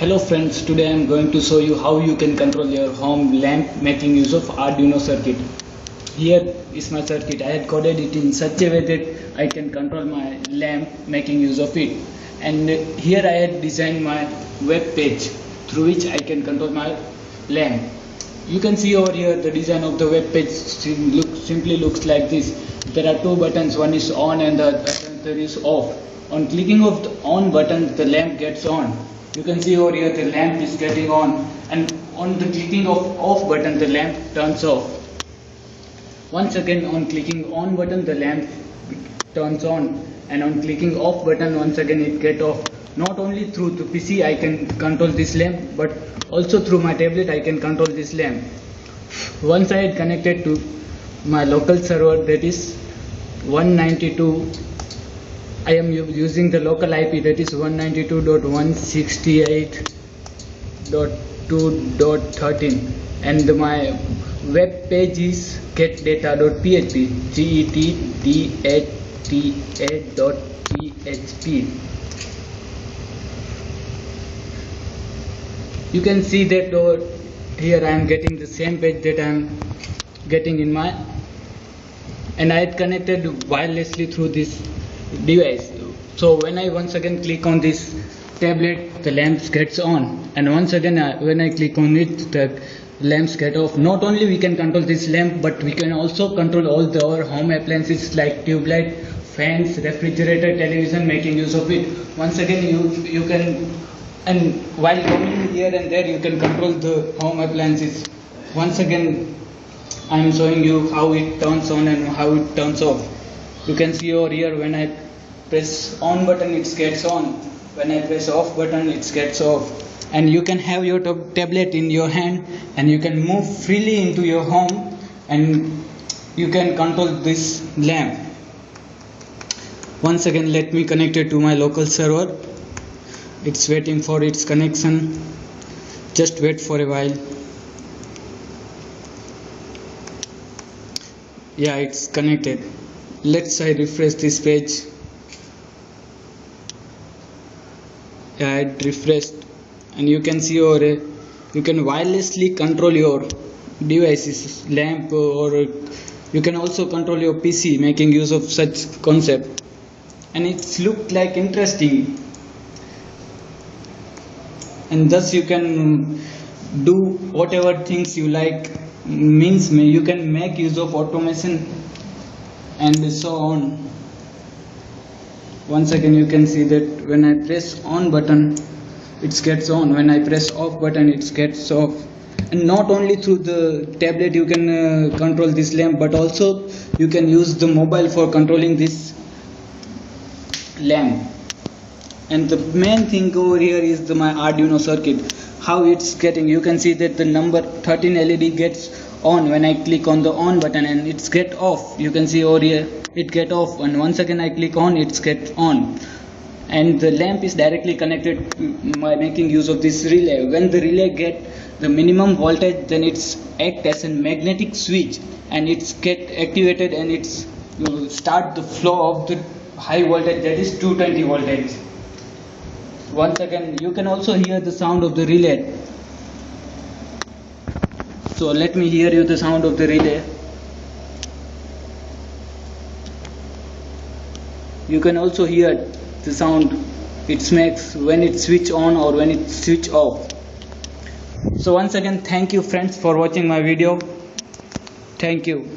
Hello friends, today I am going to show you how you can control your home lamp making use of Arduino circuit. Here is my circuit. I had coded it in such a way that I can control my lamp making use of it. And here I had designed my web page through which I can control my lamp. You can see over here the design of the web page simply looks like this. There are two buttons, one is on and the other is off. On clicking of the on button, the lamp gets on. You can see over here the lamp is getting on, and on the clicking of off button the lamp turns off. Once again on clicking on button the lamp turns on, and on clicking off button once again it gets off. Not only through the PC I can control this lamp, but also through my tablet I can control this lamp. Once I had connected to my local server, that is 192. I am using the local IP, that is 192.168.2.13, and my web page is getdata.php, getdata.php. You can see that over here I am getting the same page that I am getting in my, and I had connected wirelessly through this device. So when I once again click on this tablet, the lamps gets on, and once again when I click on it, the lamps get off. Not only we can control this lamp, but we can also control all the our home appliances like tube light, fans, refrigerator, television, making use of it. Once again you can, and while roaming here and there you can control the home appliances. Once again I am showing you how it turns on and how it turns off. You can see over here when I press on button it gets on, when I press off button it gets off. And you can have your tablet in your hand and you can move freely into your home and you can control this lamp. Once again let me connect it to my local server. It's waiting for its connection. Just wait for a while. Yeah, it's connected. Let's refresh this page. Yeah, it refreshed, and you can see over here, you can wirelessly control your devices, lamp, or you can also control your PC making use of such concept. And it's looked like interesting, and thus you can do whatever things you like. Means you can make use of automation and so on. Once again you can see that when I press on button it gets on, when I press off button it gets off. And not only through the tablet you can control this lamp, but also you can use the mobile for controlling this lamp. And the main thing over here is my Arduino circuit, how it's getting. You can see that the number 13 LED gets on when I click on the on button, and it's get off. You can see over here it get off, and once again I click on, it's get on. And the lamp is directly connected by making use of this relay. When the relay get the minimum voltage, then it's act as a magnetic switch and it's get activated, and it's start the flow of the high voltage, that is 220 voltage. Once again you can also hear the sound of the relay. So let me hear you the sound of the relay. You can also hear the sound it makes when it switch on or when it switch off. So once again thank you friends for watching my video. Thank you.